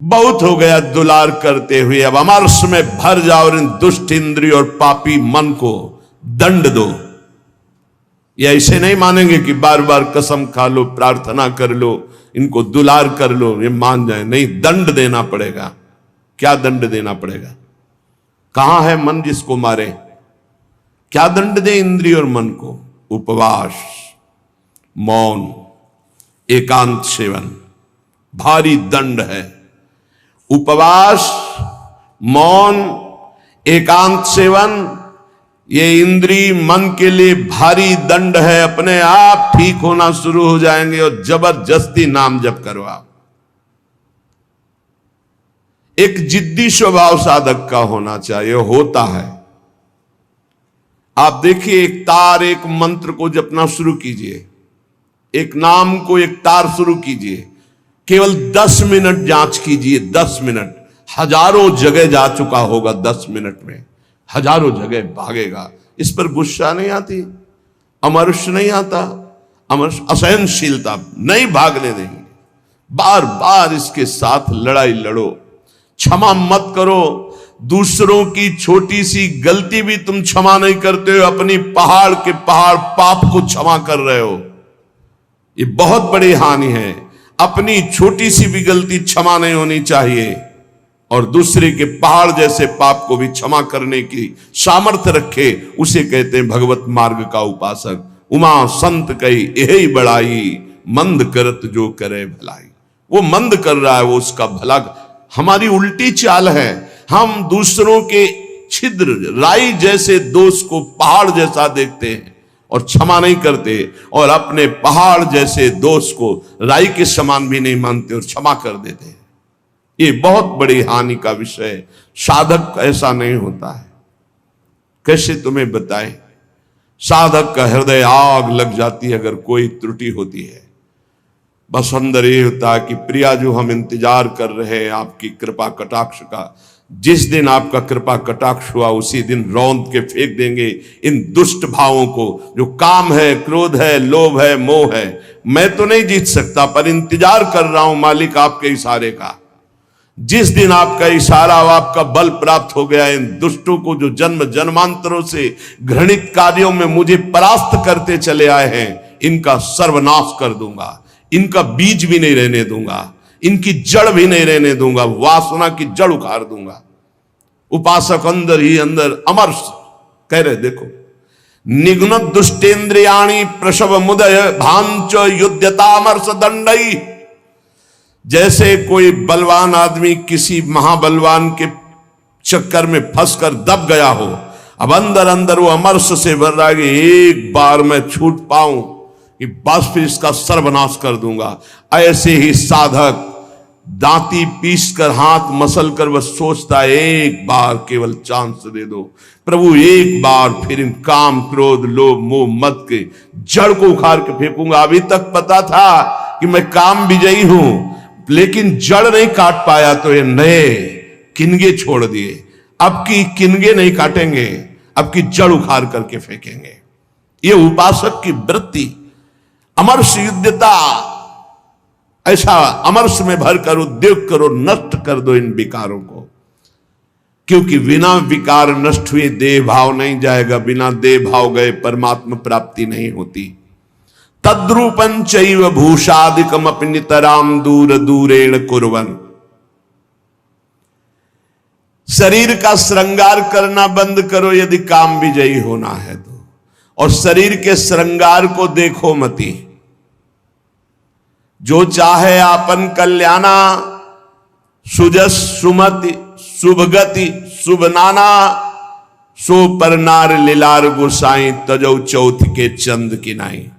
बहुत हो गया दुलार करते हुए, अब अमरस में भर जाओ और इन दुष्ट इंद्रिय और पापी मन को दंड दो। ये ऐसे नहीं मानेंगे कि बार बार कसम खा लो, प्रार्थना कर लो, इनको दुलार कर लो, ये मान जाए। नहीं, दंड देना पड़ेगा। क्या दंड देना पड़ेगा? कहां है मन जिसको मारे? क्या दंड दे इंद्रिय और मन को? उपवास, मौन, एकांत सेवन, भारी दंड है। उपवास, मौन, एकांत सेवन, ये इंद्रिय मन के लिए भारी दंड है। अपने आप ठीक होना शुरू हो जाएंगे और जबरदस्ती नाम जप करो आप। एक जिद्दी स्वभाव साधक का होना चाहिए, होता है। आप देखिए, एक तार, एक मंत्र को जपना शुरू कीजिए, एक नाम को, एक तार शुरू कीजिए, केवल 10 मिनट जांच कीजिए। 10 मिनट, हजारों जगह जा चुका होगा। 10 मिनट में हजारों जगह भागेगा। इस पर गुस्सा नहीं आती, अमर्ष नहीं आता, अमर्ष असहनशीलता नहीं भागने देंगे। बार बार इसके साथ लड़ाई लड़ो, क्षमा मत करो। दूसरों की छोटी सी गलती भी तुम क्षमा नहीं करते हो, अपनी पहाड़ के पहाड़ पाप को क्षमा कर रहे हो। ये बहुत बड़ी हानि है। अपनी छोटी सी भी गलती क्षमा नहीं होनी चाहिए, और दूसरे के पहाड़ जैसे पाप को भी क्षमा करने की सामर्थ्य रखे, उसे कहते हैं भगवत मार्ग का उपासक। उमा संत कही यही बड़ाई, मंद करत जो करे भलाई। वो मंद कर रहा है, वो उसका भला। हमारी उल्टी चाल है, हम दूसरों के छिद्र राई जैसे दोष को पहाड़ जैसा देखते हैं और क्षमा नहीं करते, और अपने पहाड़ जैसे दोष को राई के समान भी नहीं मानते और क्षमा कर देते हैं। ये बहुत बड़ी हानि का विषय। साधक ऐसा नहीं होता है। कैसे तुम्हें बताएं? साधक का हृदय आग लग जाती है अगर कोई त्रुटि होती है। बस अंदर ये होता है कि प्रिया, जो हम इंतजार कर रहे हैं आपकी कृपा कटाक्ष का, जिस दिन आपका कृपा कटाक्ष हुआ उसी दिन रौंद के फेंक देंगे इन दुष्ट भावों को, जो काम है, क्रोध है, लोभ है, मोह है। मैं तो नहीं जीत सकता, पर इंतजार कर रहा हूं मालिक आपके इशारे का। जिस दिन आपका इशारा, आपका बल प्राप्त हो गया, इन दुष्टों को जो जन्म जन्मांतरों से घृणित कार्यों में मुझे परास्त करते चले आए हैं, इनका सर्वनाश कर दूंगा। इनका बीज भी नहीं रहने दूंगा, इनकी जड़ भी नहीं रहने दूंगा, वासना की जड़ उखाड़ दूंगा। उपासक अंदर ही अंदर अमर्ष कह रहे, देखो, निघ्न दुष्टेन्द्रियाणी प्रसव मुदय भांच युद्धतामर्ष दंडई। जैसे कोई बलवान आदमी किसी महाबलवान के चक्कर में फंसकर दब गया हो, अब अंदर अंदर वो अमर्ष से भर रहा है कि एक बार मैं छूट पाऊं कि बस फिर इसका सर्वनाश कर दूंगा। ऐसे ही साधक दांती पीस कर, हाथ मसल कर बस सोचता है, एक बार केवल चांस दे दो प्रभु, एक बार, फिर इन काम, क्रोध, लोभ, मोह, मद के जड़ को उखाड़ के फेंकूंगा। अभी तक पता था कि मैं काम विजयी हूं, लेकिन जड़ नहीं काट पाया तो ये नए किनगे छोड़ दिए। अब की किनगे नहीं काटेंगे, अब की जड़ उखाड़ करके फेंकेंगे। ये उपासक की वृत्ति, अमर्ष युद्धता। ऐसा अमर्ष में भरकर उद्योग करो, नष्ट कर दो इन विकारों को, क्योंकि बिना विकार नष्ट हुए देह भाव नहीं जाएगा। बिना देह भाव गए परमात्मा प्राप्ति नहीं होती। तद्रूपं चैव भूषादिकम नितराम दूर दूरेण कुर्वन्। शरीर का श्रृंगार करना बंद करो यदि काम विजयी होना है तो, और शरीर के श्रृंगार को देखो मती। जो चाहे आपन कल्याणा, सुजस सुमति शुभगति शुभ नाना, सो पर नार लीलार गोसाई तजौ चौथ के चंद की नाई।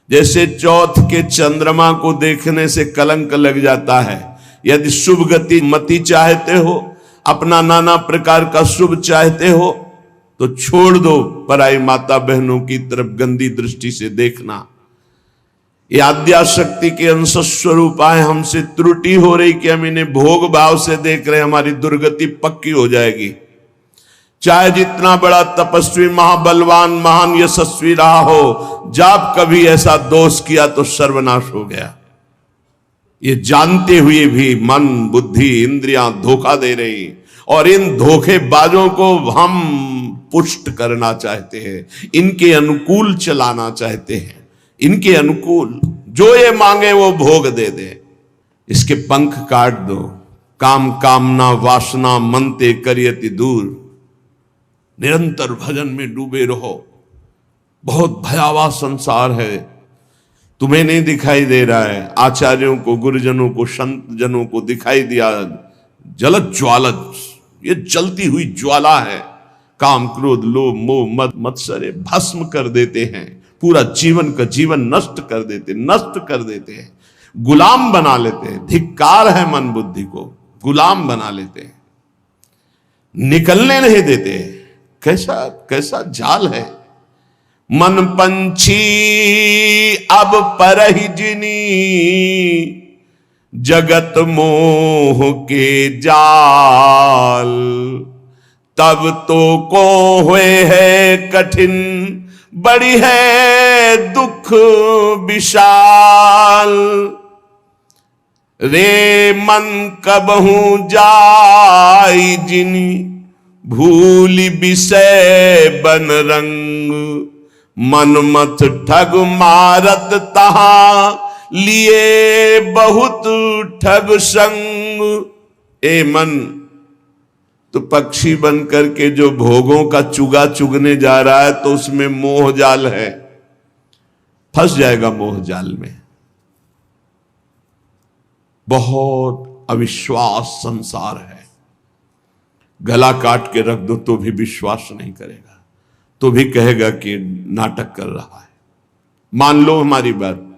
जैसे चौथ के चंद्रमा को देखने से कलंक लग जाता है, यदि शुभ गति मति चाहते हो, अपना नाना प्रकार का शुभ चाहते हो, तो छोड़ दो पराई माता बहनों की तरफ गंदी दृष्टि से देखना। ये आद्याशक्ति के अंश स्वरूप आए, हमसे त्रुटि हो रही कि हम इन्हें भोग भाव से देख रहे, हमारी दुर्गति पक्की हो जाएगी। चाहे जितना बड़ा तपस्वी, महाबलवान, महान यशस्वी रहा हो, जब कभी ऐसा दोष किया तो सर्वनाश हो गया। ये जानते हुए भी मन, बुद्धि, इंद्रियां धोखा दे रही, और इन धोखेबाजों को हम पुष्ट करना चाहते हैं, इनके अनुकूल चलाना चाहते हैं, इनके अनुकूल जो ये मांगे वो भोग दे दे। इसके पंख काट दो। काम कामना वासना मनते करियति दूर। निरंतर भजन में डूबे रहो। बहुत भयावह संसार है, तुम्हें नहीं दिखाई दे रहा है, आचार्यों को, गुरुजनों को, संत जनों को दिखाई दिया। जलद ज्वालद, ये जलती हुई ज्वाला है। काम क्रोध लोभ मोह मद मत्सर भस्म कर देते हैं, पूरा जीवन का जीवन नष्ट कर देते हैं, गुलाम बना लेते हैं। धिक्कार है मन बुद्धि को, गुलाम बना लेते हैं, निकलने नहीं देते। कैसा कैसा जाल है। मन पंछी अब परहि जिनी, जगत मोह के जाल। तब तो को हुए है कठिन, बड़ी है दुख विशाल। रे मन कबहू जाई जिनी, भूल विषय बन रंग। मनमथ ठग मारत तहां, लिए बहुत ठग संग। ए मन, तो पक्षी बन करके जो भोगों का चुगा चुगने जा रहा है, तो उसमें मोह जाल है, फंस जाएगा मोह जाल में। बहुत अविश्वास संसार है। गला काट के रख दो तो भी विश्वास नहीं करेगा, तो भी कहेगा कि नाटक कर रहा है। मान लो हमारी बात।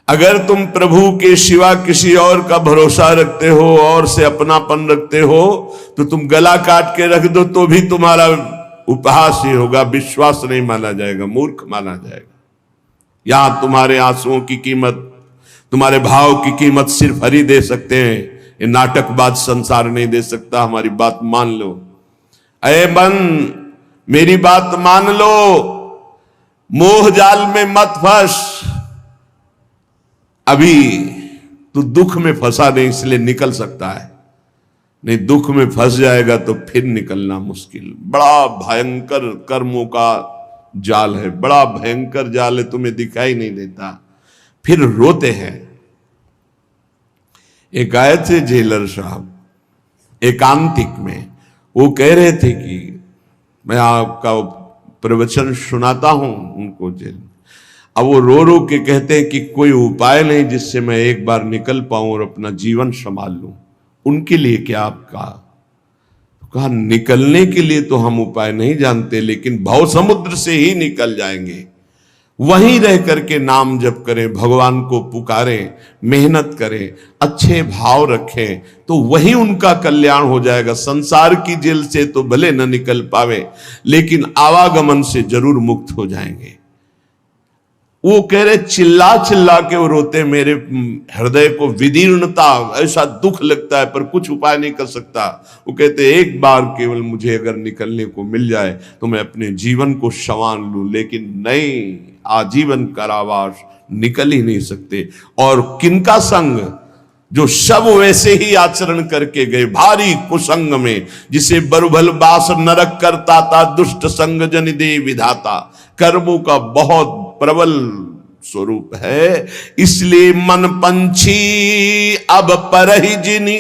अगर तुम प्रभु के सिवा किसी और का भरोसा रखते हो और से अपनापन रखते हो, तो तुम गला काट के रख दो तो भी तुम्हारा उपहास ही होगा, विश्वास नहीं माना जाएगा, मूर्ख माना जाएगा। यहां तुम्हारे आंसुओं की कीमत, तुम्हारे भाव की कीमत सिर्फ हरि दे सकते हैं। ये नाटकबाज संसार नहीं दे सकता। हमारी बात मान लो। अरे मन, मेरी बात मान लो। मोह जाल में मत फंस। अभी तू दुख में फंसा नहीं, इसलिए निकल सकता है, नहीं दुख में फंस जाएगा तो फिर निकलना मुश्किल। बड़ा भयंकर कर्मों का जाल है, बड़ा भयंकर जाल है, तुम्हें दिखाई नहीं देता, फिर रोते हैं। एक आए थे जेलर साहब एकांतिक में, वो कह रहे थे कि मैं आपका प्रवचन सुनाता हूं उनको जेल। अब वो रो रो के कहते हैं कि कोई उपाय नहीं जिससे मैं एक बार निकल पाऊं और अपना जीवन संभाल लूं। उनके लिए क्या आपका? तो कहा निकलने के लिए तो हम उपाय नहीं जानते, लेकिन भव समुद्र से ही निकल जाएंगे। वहीं रह करके नाम जप करें, भगवान को पुकारें, मेहनत करें, अच्छे भाव रखें, तो वहीं उनका कल्याण हो जाएगा। संसार की जेल से तो भले न निकल पावे, लेकिन आवागमन से जरूर मुक्त हो जाएंगे। वो कह रहे चिल्ला चिल्ला के वो रोते, मेरे हृदय को विदीर्णता, ऐसा दुख लगता है पर कुछ उपाय नहीं कर सकता। वो कहते एक बार केवल मुझे अगर निकलने को मिल जाए तो मैं अपने जीवन को संवार लूं, लेकिन नहीं, आजीवन कारावास, निकल ही नहीं सकते। और किनका संग? जो सब वैसे ही आचरण करके गए, भारी कुसंग में, जिसे बरुभल बास नरक करता था, दुष्ट संग जन दे विधाता। कर्मों का बहुत प्रबल स्वरूप है। इसलिए मन पंछी अब परहि जिनी,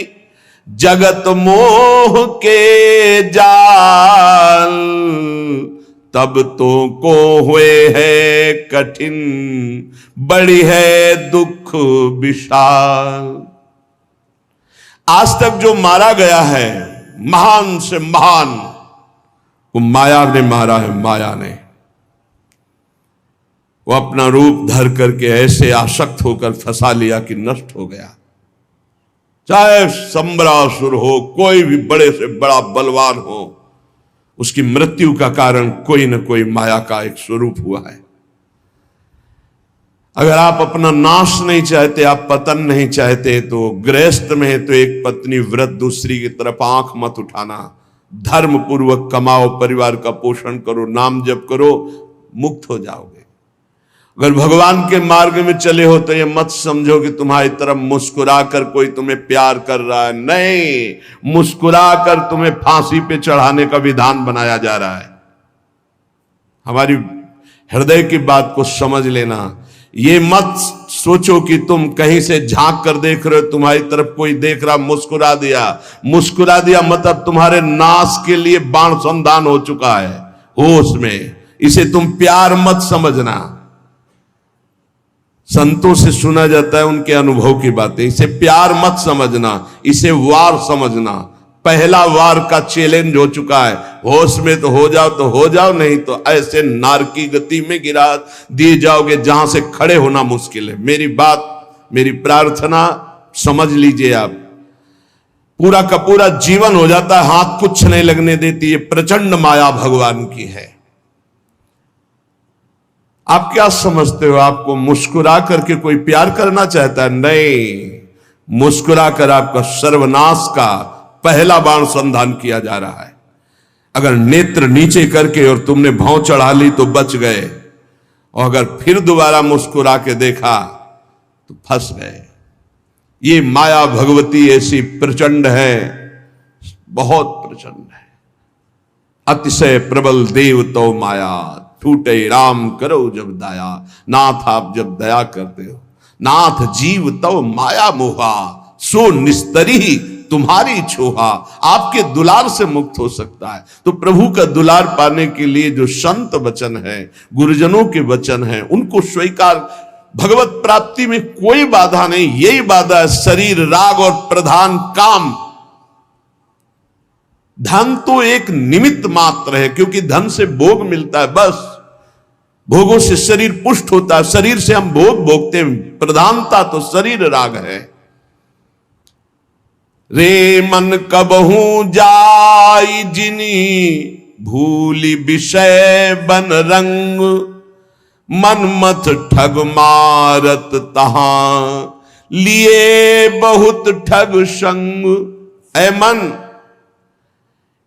जगत मोह के जाल। तब तो को हुए है कठिन, बड़ी है दुख विशाल। आज तक जो मारा गया है, महान से महान, वो माया ने मारा है। माया ने वो अपना रूप धर करके ऐसे आसक्त होकर फंसा लिया कि नष्ट हो गया। चाहे संबरासुर हो, कोई भी बड़े से बड़ा बलवान हो, उसकी मृत्यु का कारण कोई न कोई माया का एक स्वरूप हुआ है। अगर आप अपना नाश नहीं चाहते, आप पतन नहीं चाहते, तो गृहस्थ में है तो एक पत्नी व्रत, दूसरी की तरफ आंख मत उठाना। धर्म पूर्वक कमाओ, परिवार का पोषण करो, नाम जप करो, मुक्त हो जाओगे। अगर भगवान के मार्ग में चले हो तो ये मत समझो कि तुम्हारी तरफ मुस्कुरा कर कोई तुम्हें प्यार कर रहा है। नहीं, मुस्कुरा कर तुम्हें फांसी पे चढ़ाने का विधान बनाया जा रहा है। हमारी हृदय की बात को समझ लेना। ये मत सोचो कि तुम कहीं से झांक कर देख रहे हो, तुम्हारी तरफ कोई देख रहा, मुस्कुरा दिया मतलब तुम्हारे नाश के लिए बाण संधान हो चुका है होश में। इसे तुम प्यार मत समझना। संतों से सुना जाता है उनके अनुभव की बातें। इसे प्यार मत समझना, इसे वार समझना। पहला वार का चैलेंज हो चुका है। होश में तो हो जाओ, नहीं तो ऐसे नार की गति में गिरा दिए जाओगे जहां से खड़े होना मुश्किल है। मेरी बात, मेरी प्रार्थना समझ लीजिए आप। पूरा का पूरा जीवन हो जाता है, हाथ कुछ नहीं लगने देती। ये प्रचंड माया भगवान की है। आप क्या समझते हो आपको मुस्कुरा करके कोई प्यार करना चाहता है? नहीं, मुस्कुरा कर आपका सर्वनाश का पहला बाण संधान किया जा रहा है। अगर नेत्र नीचे करके और तुमने भौं चढ़ा ली तो बच गए, और अगर फिर दोबारा मुस्कुरा के देखा तो फंस गए। ये माया भगवती ऐसी प्रचंड है, बहुत प्रचंड है। अतिशय प्रबल देव तो माया, छूटे राम करो जब दया। नाथ आप जब दया करते हो, नाथ जीव तो माया मोहा, सो निस्तरी तुम्हारी छोहा। आपके दुलार से मुक्त हो सकता है। तो प्रभु का दुलार पाने के लिए जो संत वचन है, गुरुजनों के वचन है, उनको स्वीकार। भगवत प्राप्ति में कोई बाधा नहीं, यही बाधा है शरीर, राग और प्रधान काम। धन तो एक निमित्त मात्र है, क्योंकि धन से भोग मिलता है, बस भोगों से शरीर पुष्ट होता है, शरीर से हम भोग भोगते हैं। प्रधानता तो शरीर राग है। रे मन कबहू जाई जिनी, भूली विषय बन रंग। मन मत ठग मारत तहां, लिए बहुत ठग संग। ऐ मन,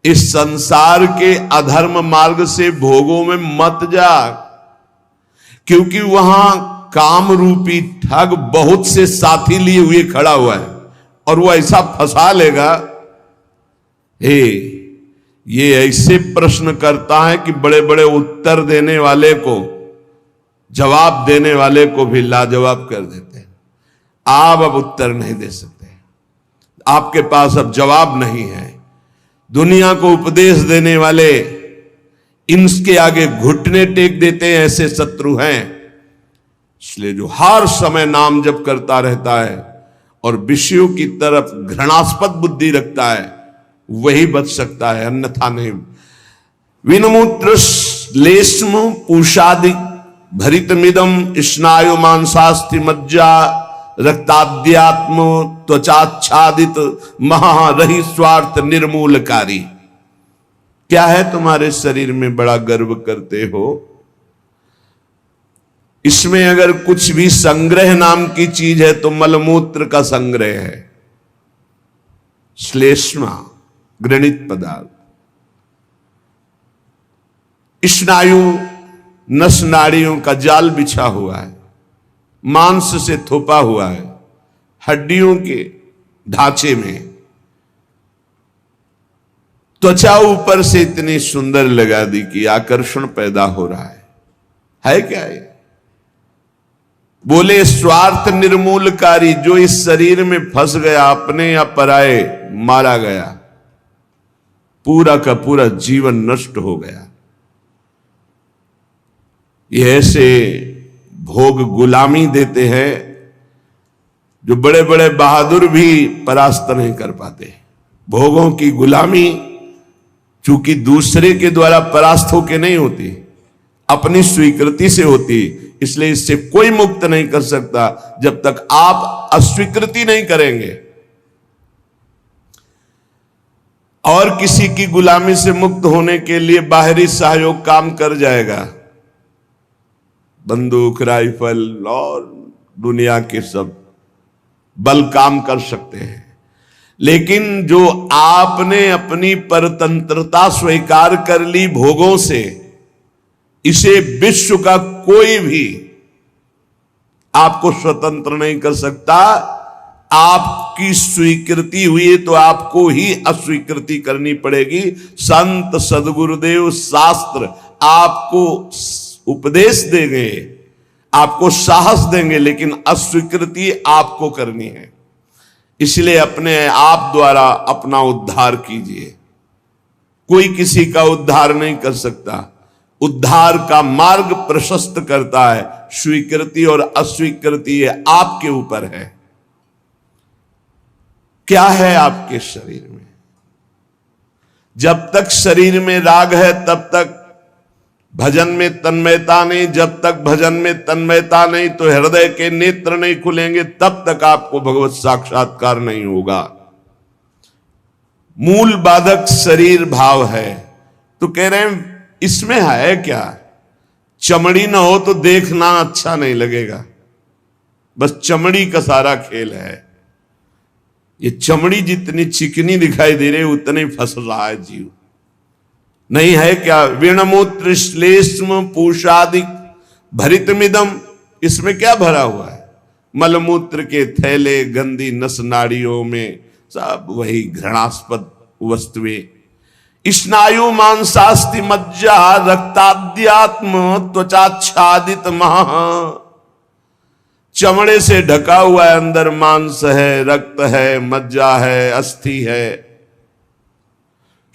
इस संसार के अधर्म मार्ग से भोगों में मत जा, क्योंकि वहां काम रूपी ठग बहुत से साथी लिए हुए खड़ा हुआ है, और वो ऐसा फंसा लेगा। ये ऐसे प्रश्न करता है कि बड़े बड़े उत्तर देने वाले को, जवाब देने वाले को भी लाजवाब कर देते हैं। आप अब उत्तर नहीं दे सकते, आपके पास अब जवाब नहीं है। दुनिया को उपदेश देने वाले इनके आगे घुटने टेक देते हैं, ऐसे शत्रु हैं। इसलिए जो हर समय नाम जप करता रहता है और विषयों की तरफ घृणास्पद बुद्धि रखता है, वही बच सकता है, अन्यथा नहीं। विनमूत्र लेस्म पूषादि भरितमिदम स्नायु मांसास्थि मज्जा रक्ताद्यात्म त्वचाच्छादित महारही स्वार्थ निर्मूलकारी। क्या है तुम्हारे शरीर में बड़ा गर्व करते हो? इसमें अगर कुछ भी संग्रह नाम की चीज है तो मलमूत्र का संग्रह है, श्लेष्मा घृणित पदार्थ। स्नायु नस नाड़ियों का जाल बिछा हुआ है, मांस से थोपा हुआ है, हड्डियों के ढांचे में। त्वचा ऊपर से इतनी सुंदर लगा दी कि आकर्षण पैदा हो रहा है क्या ये? बोले स्वार्थ निर्मूलकारी। जो इस शरीर में फंस गया, अपने या पराए, मारा गया, पूरा का पूरा जीवन नष्ट हो गया। ये ऐसे भोग गुलामी देते हैं जो बड़े बड़े बहादुर भी परास्त नहीं कर पाते। भोगों की गुलामी चूंकि दूसरे के द्वारा परास्त होके नहीं होती, अपनी स्वीकृति से होती, इसलिए इससे कोई मुक्त नहीं कर सकता जब तक आप अस्वीकृति नहीं करेंगे। और किसी की गुलामी से मुक्त होने के लिए बाहरी सहयोग काम कर जाएगा। बंदूक, राइफल और दुनिया के सब बल काम कर सकते हैं, लेकिन जो आपने अपनी परतंत्रता स्वीकार कर ली भोगों से, इसे विश्व का कोई भी आपको स्वतंत्र नहीं कर सकता। आपकी स्वीकृति हुई तो आपको ही अस्वीकृति करनी पड़ेगी। संत सदगुरुदेव शास्त्र आपको उपदेश देंगे, आपको साहस देंगे, लेकिन अस्वीकृति आपको करनी है। इसलिए अपने आप द्वारा अपना उद्धार कीजिए। कोई किसी का उद्धार नहीं कर सकता। उद्धार का मार्ग प्रशस्त करता है स्वीकृति और अस्वीकृति, ये आपके ऊपर है। क्या है आपके शरीर में? जब तक शरीर में राग है तब तक भजन में तन्मयता नहीं। जब तक भजन में तन्मयता नहीं तो हृदय के नेत्र नहीं खुलेंगे, तब तक आपको भगवत साक्षात्कार नहीं होगा। मूल बाधक शरीर भाव है। तो कह रहे हैं इसमें है क्या? चमड़ी ना हो तो देखना अच्छा नहीं लगेगा, बस चमड़ी का सारा खेल है। ये चमड़ी जितनी चिकनी दिखाई दे रही उतने फंस रहा है जीव। नहीं है क्या? विणमूत्र श्लेष्म पूषादिक भरितमिदम, इसमें क्या भरा हुआ है? मलमूत्र के थैले, गंदी नस नाड़ियों में सब वही घृणास्पद वस्तुएं। स्नायु मांसास्ति मज्जा रक्ताद्यात्म त्वचाच्छादित महा, चमड़े से ढका हुआ है, अंदर मांस है, रक्त है, मज्जा है, अस्थि है।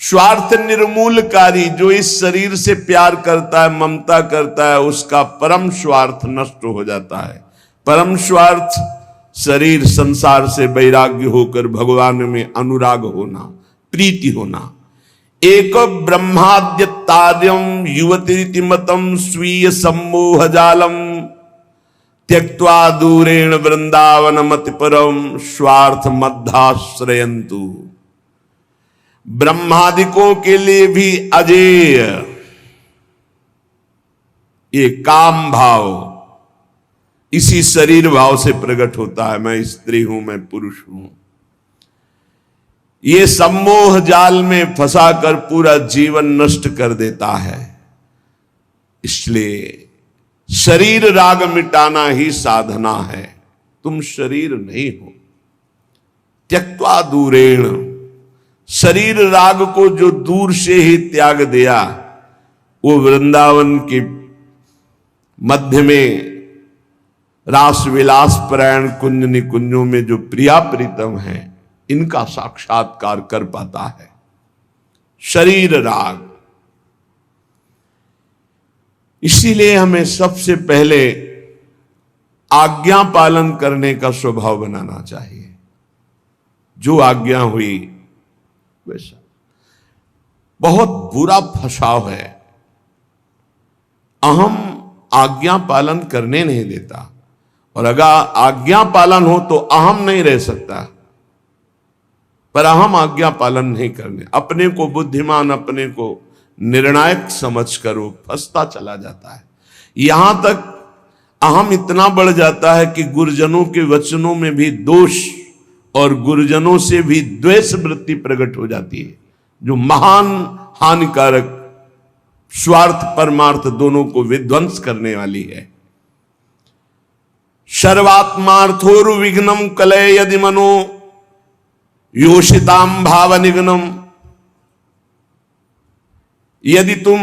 स्वार्थ निर्मूलकारी, जो इस शरीर से प्यार करता है, ममता करता है, उसका परम स्वार्थ नष्ट हो जाता है। परम स्वार्थ शरीर संसार से वैराग्य होकर भगवान में अनुराग होना, प्रीति होना। एक ब्रह्माद्यतार्यम युवती मतम स्वीय सम्मोह जालम त्यक्त्वा दूरेण वृंदावन मति परम स्वार्थ मध्याश्रयंतु। ब्रह्मादिकों के लिए भी अजेय ये काम भाव इसी शरीर भाव से प्रकट होता है। मैं स्त्री हूं, मैं पुरुष हूं। ये सम्मोह जाल में फंसाकर पूरा जीवन नष्ट कर देता है। इसलिए शरीर राग मिटाना ही साधना है। तुम शरीर नहीं हो। त्यक्त्वा दूरेण, शरीर राग को जो दूर से ही त्याग दिया, वो वृंदावन के मध्य में रास विलास परायण कुंज निकुंजों में जो प्रिया प्रीतम है, इनका साक्षात्कार कर पाता है। शरीर राग। इसीलिए हमें सबसे पहले आज्ञा पालन करने का स्वभाव बनाना चाहिए। जो आज्ञा हुई वैसा। बहुत बुरा फसाव है, अहम आज्ञा पालन करने नहीं देता, और अगर आज्ञा पालन हो तो अहम नहीं रह सकता। पर अहम आज्ञा पालन नहीं करने, अपने को बुद्धिमान, अपने को निर्णायक समझकर वो फंसता चला जाता है। यहां तक अहम इतना बढ़ जाता है कि गुरुजनों के वचनों में भी दोष और गुरुजनों से भी द्वेष वृत्ति प्रकट हो जाती है, जो महान हानिकारक, स्वार्थ परमार्थ दोनों को विध्वंस करने वाली है। सर्वात्मार्थोरु विघ्नम कलय यदि मनो योषिताम भाव निघ्नम। यदि तुम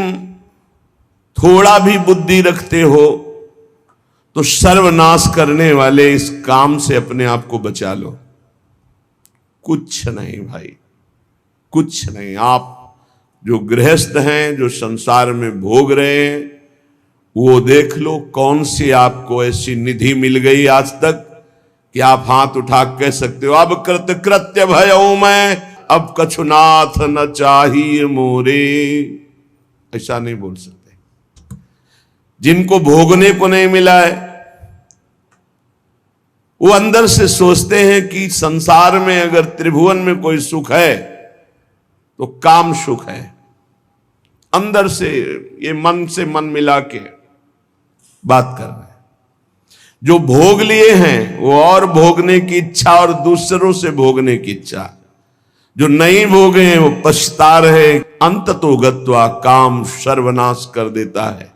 थोड़ा भी बुद्धि रखते हो तो सर्वनाश करने वाले इस काम से अपने आप को बचा लो। कुछ नहीं भाई, कुछ नहीं। आप जो गृहस्थ हैं, जो संसार में भोग रहे हैं, वो देख लो कौन सी आपको ऐसी निधि मिल गई आज तक कि आप हाथ उठा कह सकते हो अब कृतकृत्य भयो मैं, अब कछुनाथ न चाहिए मोरे। ऐसा नहीं बोल सकते। जिनको भोगने को नहीं मिला है वो अंदर से सोचते हैं कि संसार में अगर त्रिभुवन में कोई सुख है तो काम सुख है। अंदर से ये मन से मन मिला के बात कर रहे हैं। जो भोग लिए हैं वो और भोगने की इच्छा और दूसरों से भोगने की इच्छा। जो नहीं भोगे हैं वो पछता रहे। अंत तो गत्वा काम सर्वनाश कर देता है।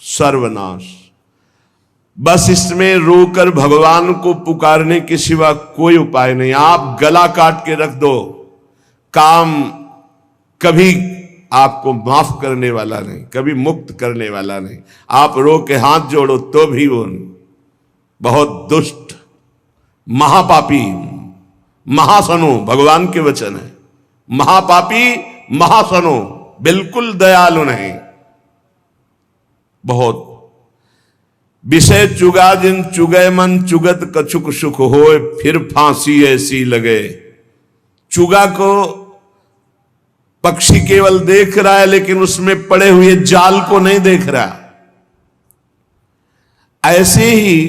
सर्वनाश। बस इसमें रोकर भगवान को पुकारने के सिवा कोई उपाय नहीं। आप गला काट के रख दो, काम कभी आपको माफ करने वाला नहीं, कभी मुक्त करने वाला नहीं। आप रो के हाथ जोड़ो तो भी वो नहीं। बहुत दुष्ट, महापापी, महासनो, भगवान के वचन है। महापापी, महासनो, बिल्कुल दयालु नहीं। बहुत विषय चुगा जिन चुगय मन, चुगत कछुक सुख होए, फिर फांसी ऐसी लगे। चुगा को पक्षी केवल देख रहा है, लेकिन उसमें पड़े हुए जाल को नहीं देख रहा। ऐसे ही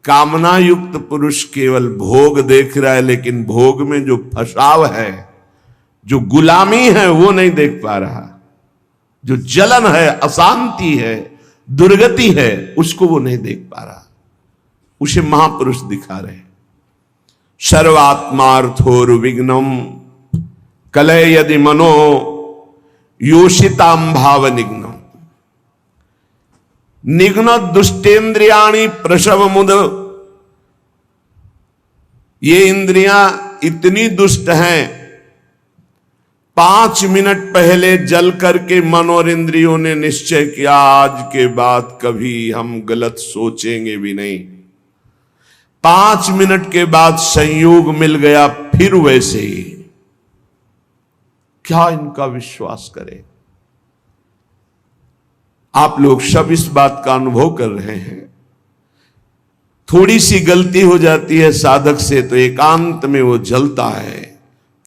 कामना युक्त पुरुष केवल भोग देख रहा है, लेकिन भोग में जो फसाव है, जो गुलामी है, वो नहीं देख पा रहा। जो जलन है, अशांति है, दुर्गति है, उसको वो नहीं देख पा रहा। उसे महापुरुष दिखा रहे। सर्वात्मार्थोर विघ्नम कलय यदि मनो योषिताम भाव निघ्नम। निघ्न दुष्टेन्द्रियाणि प्रसव मुद। ये इंद्रियां इतनी दुष्ट हैं, 5 मिनट पहले जल करके मन और इंद्रियों ने निश्चय किया आज के बाद कभी हम गलत सोचेंगे भी नहीं। 5 मिनट के बाद संयोग मिल गया, फिर वैसे ही। क्या इनका विश्वास करें? आप लोग सब इस बात का अनुभव कर रहे हैं। थोड़ी सी गलती हो जाती है साधक से तो एकांत में वो जलता है।